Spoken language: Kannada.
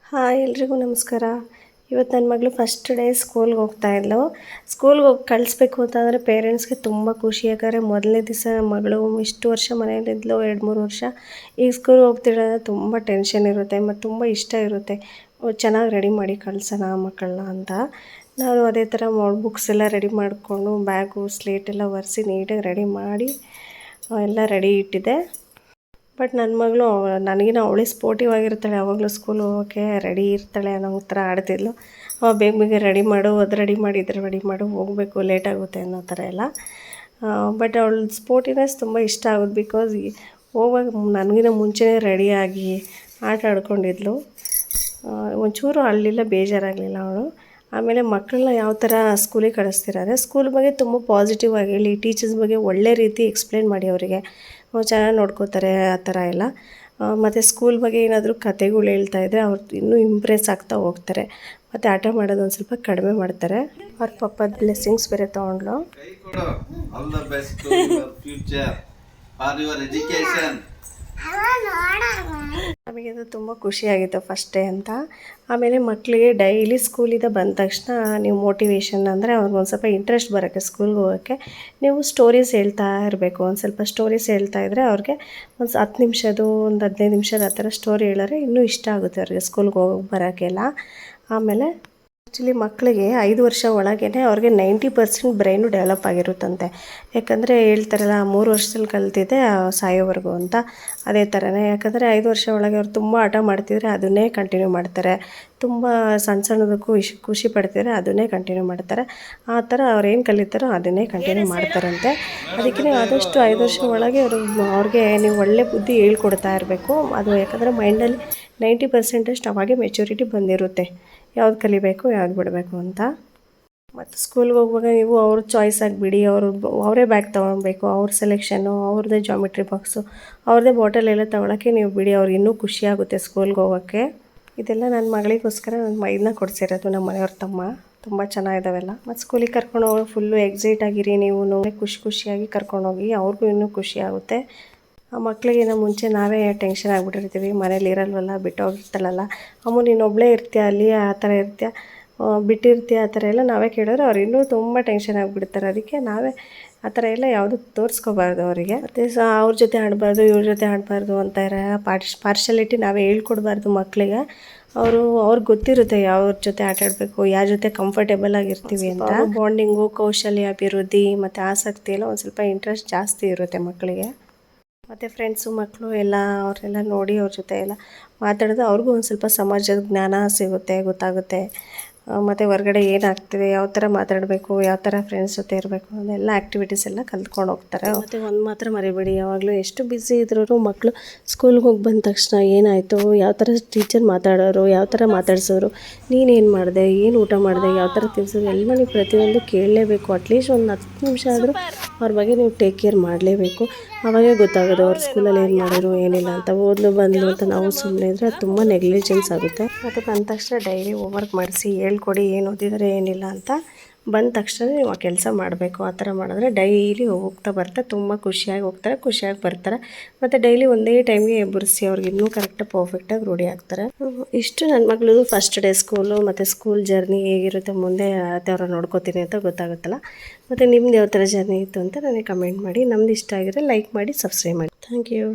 ಹಾಯ್ ಎಲ್ರಿಗೂ ನಮಸ್ಕಾರ. ಇವತ್ತು ನನ್ನ ಮಗಳು ಫಸ್ಟ್ ಡೇ ಸ್ಕೂಲ್ಗೆ ಹೋಗ್ತಾಯಿದ್ಲು. ಸ್ಕೂಲ್ಗೆ ಹೋಗಿ ಕಳಿಸ್ಬೇಕು ಅಂತಂದರೆ ಪೇರೆಂಟ್ಸ್ಗೆ ತುಂಬ ಖುಷಿ. ಯಾಕಂದರೆ ಮೊದಲನೇ ದಿವಸ ಮಗಳು ಇಷ್ಟು ವರ್ಷ ಮನೆಯಲ್ಲಿದ್ಲು, 2-3 ವರ್ಷ. ಈಗ ಸ್ಕೂಲ್ಗೆ ಹೋಗ್ತಿರೋದ್ರೆ ತುಂಬ ಟೆನ್ಷನ್ ಇರುತ್ತೆ ಮತ್ತು ತುಂಬ ಇಷ್ಟ ಇರುತ್ತೆ ಚೆನ್ನಾಗಿ ರೆಡಿ ಮಾಡಿ ಕಳ್ಸೋಣ ಮಕ್ಕಳನ್ನ ಅಂತ. ನಾನು ಅದೇ ಥರ ಬುಕ್ಸ್ ಎಲ್ಲ ರೆಡಿ ಮಾಡಿಕೊಂಡು ಬ್ಯಾಗು ಸ್ಲೇಟ್ ಎಲ್ಲ ಒರೆಸಿ ನೀಟಾಗಿ ರೆಡಿ ಮಾಡಿ ಎಲ್ಲ ರೆಡಿ ಇಟ್ಟಿದ್ದೆ. ಬಟ್ ನನ್ನ ಮಗಳು ನನಗಿನ ಅವಳೇ ಸ್ಪೋರ್ಟಿವ್ ಆಗಿರ್ತಾಳೆ. ಯಾವಾಗಲೂ ಸ್ಕೂಲ್ ಹೋಗೋಕ್ಕೆ ರೆಡಿ ಇರ್ತಾಳೆ ಅನ್ನೋ ಥರ ಆಡ್ತಿದ್ಲು. ಬೇಗ ಬೇಗ ರೆಡಿ ಮಾಡು, ಅದು ರೆಡಿ ಮಾಡಿ, ಇದ್ರ ರೆಡಿ ಮಾಡು, ಹೋಗಬೇಕು, ಲೇಟ್ ಆಗುತ್ತೆ ಅನ್ನೋ ಥರ ಎಲ್ಲ. ಬಟ್ ಅವಳ ಸ್ಪೋರ್ಟಿನೆಸ್ ತುಂಬ ಇಷ್ಟ ಆಗೋದು. ಬಿಕಾಸ್ ಹೋಗುವಾಗ ನನಗಿನ ಮುಂಚೆನೇ ರೆಡಿಯಾಗಿ ಆಟ ಆಡ್ಕೊಂಡಿದ್ಲು. ಒಂಚೂರು ಅಳ್ಳಿಲ್ಲ, ಬೇಜಾರಾಗಲಿಲ್ಲ ಅವಳು. ಆಮೇಲೆ ಮಕ್ಕಳನ್ನ ಯಾವ ಥರ ಸ್ಕೂಲಿಗೆ ಕಳಿಸ್ತಿದ್ದಾರೆ, ಸ್ಕೂಲ್ ಬಗ್ಗೆ ತುಂಬ ಪಾಸಿಟಿವ್ ಆಗಿ ಹೇಳಿ, ಟೀಚರ್ಸ್ ಬಗ್ಗೆ ಒಳ್ಳೆ ರೀತಿ ಎಕ್ಸ್ಪ್ಲೇನ್ ಮಾಡಿ ಅವರಿಗೆ ಚೆನ್ನಾಗಿ ನೋಡ್ಕೋತಾರೆ ಆ ಥರ ಎಲ್ಲ. ಮತ್ತು ಸ್ಕೂಲ್ ಬಗ್ಗೆ ಏನಾದರೂ ಕತೆಗಳು ಹೇಳ್ತಾಯಿದ್ರೆ ಅವ್ರು ಇನ್ನೂ ಇಂಪ್ರೆಸ್ ಆಗ್ತಾ ಹೋಗ್ತಾರೆ. ಮತ್ತು ಆಟ ಮಾಡೋದು ಒಂದು ಸ್ವಲ್ಪ ಕಡಿಮೆ ಮಾಡ್ತಾರೆ. ಅವ್ರ ಪಪ್ಪದ ಬ್ಲೆಸ್ಸಿಂಗ್ಸ್ ಬೇರೆ ತೊಗೊಂಡ್ಲು. ನಮಗೆ ಅದು ತುಂಬ ಖುಷಿಯಾಗಿತ್ತು ಫಸ್ಟ್ ಡೇ ಅಂತ. ಆಮೇಲೆ ಮಕ್ಕಳಿಗೆ ಡೈಲಿ ಸ್ಕೂಲಿಂದ ಬಂದ ತಕ್ಷಣ ನೀವು ಮೋಟಿವೇಶನ್ ಅಂದರೆ ಅವ್ರಿಗೊಂದು ಸ್ವಲ್ಪ ಇಂಟ್ರೆಸ್ಟ್ ಬರೋಕ್ಕೆ ಸ್ಕೂಲ್ಗೆ ಹೋಗೋಕ್ಕೆ ನೀವು ಸ್ಟೋರೀಸ್ ಹೇಳ್ತಾ ಇರಬೇಕು. ಒಂದು ಸ್ವಲ್ಪ ಸ್ಟೋರೀಸ್ ಹೇಳ್ತಾ ಇದ್ದರೆ ಅವ್ರಿಗೆ ಒಂದು 10 ನಿಮಿಷದ್ದು, ಒಂದು 15 ನಿಮಿಷದ ಆ ಥರ ಸ್ಟೋರಿ ಹೇಳಿದ್ರೆ ಇನ್ನೂ ಇಷ್ಟ ಆಗುತ್ತೆ ಅವ್ರಿಗೆ ಸ್ಕೂಲ್ಗೆ ಹೋಗೋಕ್ಕೆ ಬರೋಕ್ಕೆಲ್ಲ. ಆಮೇಲೆ ಆ್ಯಕ್ಚುಲಿ ಮಕ್ಕಳಿಗೆ 5 ವರ್ಷ ಒಳಗೇ ಅವ್ರಿಗೆ 90% ಬ್ರೈನು ಡೆವಲಪ್ ಆಗಿರುತ್ತಂತೆ. ಯಾಕಂದರೆ ಹೇಳ್ತಾರಲ್ಲ 3 ವರ್ಷದಲ್ಲಿ ಕಲ್ತಿದ್ದೆ ಸಾಯೋವರೆಗೂ ಅಂತ. ಅದೇ ಥರನೇ. ಯಾಕಂದರೆ 5 ವರ್ಷ ಒಳಗೆ ಅವ್ರು ತುಂಬ ಆಟ ಮಾಡ್ತಿದ್ರೆ ಅದನ್ನೇ ಕಂಟಿನ್ಯೂ ಮಾಡ್ತಾರೆ. ತುಂಬ ಸಣ್ಣದಕ್ಕೂ ಖುಷಿ ಪಡ್ತಿದ್ರೆ ಅದನ್ನೇ ಕಂಟಿನ್ಯೂ ಮಾಡ್ತಾರೆ. ಆ ಥರ ಅವ್ರೇನು ಕಲಿತಾರೋ ಅದನ್ನೇ ಕಂಟಿನ್ಯೂ ಮಾಡ್ತಾರಂತೆ. ಅದಕ್ಕೆ ನೀವು ಆದಷ್ಟು 5 ವರ್ಷ ಒಳಗೆ ಅವ್ರಿಗೆ ನೀವು ಒಳ್ಳೆ ಬುದ್ಧಿ ಹೇಳ್ಕೊಡ್ತಾ ಇರಬೇಕು. ಅದು ಯಾಕಂದರೆ ಮೈಂಡಲ್ಲಿ 90% ಅವಾಗೇ ಮೆಚುರಿಟಿ ಬಂದಿರುತ್ತೆ, ಯಾವ್ದು ಕಲಿಬೇಕು ಯಾವ್ದು ಬಿಡಬೇಕು ಅಂತ. ಮತ್ತು ಸ್ಕೂಲ್ಗೆ ಹೋಗುವಾಗ ನೀವು ಅವ್ರ ಚಾಯ್ಸ್ ಆಗಿಬಿಡಿ. ಅವರೇ ಬ್ಯಾಗ್ ತೊಗೊಳ್ಬೇಕು, ಅವ್ರ ಸೆಲೆಕ್ಷನ್ನು, ಅವ್ರದ್ದೇ ಜಾಮಿಟ್ರಿ ಬಾಕ್ಸು, ಅವ್ರದ್ದೇ ಬಾಟಲ್ ಎಲ್ಲ ತೊಗೊಳಕ್ಕೆ ನೀವು ಬಿಡಿ. ಅವ್ರಿಗೆ ಇನ್ನೂ ಖುಷಿಯಾಗುತ್ತೆ ಸ್ಕೂಲ್ಗೆ ಹೋಗೋಕ್ಕೆ. ಇದೆಲ್ಲ ನನ್ನ ಮಗಳಿಗೋಸ್ಕರ ನನ್ನ ಮೈದನ್ನ ಕೊಡಿಸಿರೋದು ನಮ್ಮ ಮನೆಯವ್ರ ತಮ್ಮ. ತುಂಬ ಚೆನ್ನಾಗಿದ್ದಾವೆಲ್ಲ. ಮತ್ತು ಸ್ಕೂಲಿಗೆ ಕರ್ಕೊಂಡು ಹೋಗಿ ಫುಲ್ಲು ಎಕ್ಸೈಟ್ ಆಗಿರಿ ನೀವು, ಖುಷಿಯಾಗಿ ಕರ್ಕೊಂಡೋಗಿ, ಅವ್ರಿಗೂ ಇನ್ನೂ ಖುಷಿ ಆಗುತ್ತೆ. ಆ ಮಕ್ಕಳಿಗಿನ್ನ ಮುಂಚೆ ನಾವೇ ಟೆನ್ಷನ್ ಆಗಿಬಿಟ್ಟಿರ್ತೀವಿ, ಮನೇಲಿ ಇರಲ್ವಲ್ಲ, ಬಿಟ್ಟೋಗಿರ್ತಾಳಲ್ಲ, ಅಮ್ಮ ನೀನು ಒಬ್ಬಳೇ ಇರ್ತೀಯ ಅಲ್ಲಿ, ಆ ಥರ ಇರ್ತೀಯ, ಬಿಟ್ಟಿರ್ತೀಯ, ಆ ಥರ ಎಲ್ಲ ನಾವೇ ಕೇಳಿದ್ರೆ ಅವ್ರು ಇನ್ನೂ ತುಂಬ ಟೆನ್ಷನ್ ಆಗಿಬಿಡ್ತಾರೆ. ಅದಕ್ಕೆ ನಾವೇ ಆ ಥರ ಎಲ್ಲ ಯಾವುದು ತೋರಿಸ್ಕೋಬಾರ್ದು ಅವರಿಗೆ. ಮತ್ತು ಅವ್ರ ಜೊತೆ ಆಡಬಾರ್ದು, ಇವ್ರ ಜೊತೆ ಆಡಬಾರ್ದು ಅಂತಾರೆ. ಪಾರ್ಶಾಲಿಟಿ ನಾವೇ ಹೇಳ್ಕೊಡ್ಬಾರ್ದು ಮಕ್ಕಳಿಗೆ. ಅವ್ರಿಗೆ ಗೊತ್ತಿರುತ್ತೆ ಯಾವ್ರ ಜೊತೆ ಆಟ ಆಡಬೇಕು, ಯಾರ ಜೊತೆ ಕಂಫರ್ಟೇಬಲ್ ಆಗಿರ್ತೀವಿ ಅಂತ. ಬಾಂಡಿಂಗು, ಕೌಶಲ್ಯ ಅಭಿವೃದ್ಧಿ ಮತ್ತು ಆಸಕ್ತಿ ಎಲ್ಲ ಒಂದು ಸ್ವಲ್ಪ ಇಂಟ್ರೆಸ್ಟ್ ಜಾಸ್ತಿ ಇರುತ್ತೆ ಮಕ್ಕಳಿಗೆ. ಮತ್ತು ಫ್ರೆಂಡ್ಸು ಮಕ್ಕಳು ಎಲ್ಲ ಅವರೆಲ್ಲ ನೋಡಿ ಅವ್ರ ಜೊತೆ ಎಲ್ಲ ಮಾತಾಡಿದ್ರೆ ಅವ್ರಿಗೂ ಒಂದು ಸ್ವಲ್ಪ ಸಮಾಜದ ಜ್ಞಾನ ಸಿಗುತ್ತೆ, ಗೊತ್ತಾಗುತ್ತೆ. ಮತ್ತು ಹೊರಗಡೆ ಏನಾಗ್ತಿದೆ, ಯಾವ ಥರ ಮಾತಾಡಬೇಕು, ಯಾವ ಥರ ಫ್ರೆಂಡ್ಸ್ ಜೊತೆ ಇರಬೇಕು, ಅದೆಲ್ಲ ಆ್ಯಕ್ಟಿವಿಟೀಸ್ ಎಲ್ಲ ಕಲ್ತ್ಕೊಂಡು ಹೋಗ್ತಾರೆ. ಮತ್ತು ಒಂದು ಮಾತ್ರ ಮರಿಬೇಡಿ, ಯಾವಾಗಲೂ ಎಷ್ಟು ಬ್ಯುಸಿ ಇದ್ರೂ ಮಕ್ಕಳು ಸ್ಕೂಲ್ಗೆ ಹೋಗಿ ಬಂದ ತಕ್ಷಣ ಏನಾಯಿತು, ಯಾವ ಥರ ಟೀಚರ್ ಮಾತಾಡೋರು, ಯಾವ ಥರ ಮಾತಾಡ್ಸೋರು, ನೀನೇನು ಮಾಡಿದೆ, ಏನು ಊಟ ಮಾಡಿದೆ, ಯಾವ ಥರ ತಿನ್ಸೋದು, ಎಲ್ಲ ನೀವು ಪ್ರತಿಯೊಂದು ಕೇಳಲೇಬೇಕು. ಅಟ್ಲೀಸ್ಟ್ ಒಂದು 10 ನಿಮಿಷ ಆದರೂ ಅವ್ರ ಬಗ್ಗೆ ನೀವು ಟೇಕ್ ಕೇರ್ ಮಾಡಲೇಬೇಕು. ಆವಾಗೇ ಗೊತ್ತಾಗೋದು ಅವ್ರ ಸ್ಕೂಲಲ್ಲಿ ಏನು ಮಾಡಿದ್ರು ಏನಿಲ್ಲ ಅಂತ. ಓದ್ಲು ಬಂದು ಅಂತ ನಾವು ಸುಮ್ಮನೆ ಇದ್ದರೆ ಅದು ತುಂಬ ನೆಗ್ಲಿಜೆನ್ಸ್ ಆಗುತ್ತೆ. ಮತ್ತು ಬಂದ ತಕ್ಷಣ ಡೈಲಿ ಹೋಮ್ವರ್ಕ್ ಮಾಡಿಸಿ ಹೇಳ್ಕೊಡಿ, ಏನು ಓದಿದರೆ ಏನಿಲ್ಲ ಅಂತ. ಬಂದ ತಕ್ಷಣ ನೀವು ಆ ಕೆಲಸ ಮಾಡಬೇಕು. ಆ ಥರ ಮಾಡಿದ್ರೆ ಡೈಲಿ ಹೋಗ್ತಾ ಬರ್ತಾ ತುಂಬ ಖುಷಿಯಾಗಿ ಹೋಗ್ತಾರೆ, ಖುಷಿಯಾಗಿ ಬರ್ತಾರೆ. ಮತ್ತು ಡೈಲಿ ಒಂದೇ ಟೈಮ್ಗೆ ಎಬ್ಬರಿಸಿ ಅವ್ರಿಗೆ ಇನ್ನೂ ಕರೆಕ್ಟಾಗಿ ಪರ್ಫೆಕ್ಟಾಗಿ ರೂಢಿ ಆಗ್ತಾರೆ. ಇಷ್ಟು ನನ್ನ ಮಗಳದು ಫಸ್ಟ್ ಡೇ ಸ್ಕೂಲು ಮತ್ತು ಸ್ಕೂಲ್ ಜರ್ನಿ ಹೇಗಿರುತ್ತೆ ಮುಂದೆ ಅವ್ರ ನೋಡ್ಕೋತೀನಿ ಅಂತ ಗೊತ್ತಾಗುತ್ತಲ್ಲ. ಮತ್ತು ನಿಮ್ದು ಯಾವ ಥರ ಜರ್ನಿ ಇತ್ತು ಅಂತ ನನಗೆ ಕಮೆಂಟ್ ಮಾಡಿ. ನಮ್ದು ಇಷ್ಟ ಆಗಿದ್ರೆ ಲೈಕ್ ಮಾಡಿ, ಸಬ್ಸ್ಕ್ರೈಬ್ ಮಾಡಿ. Thank you.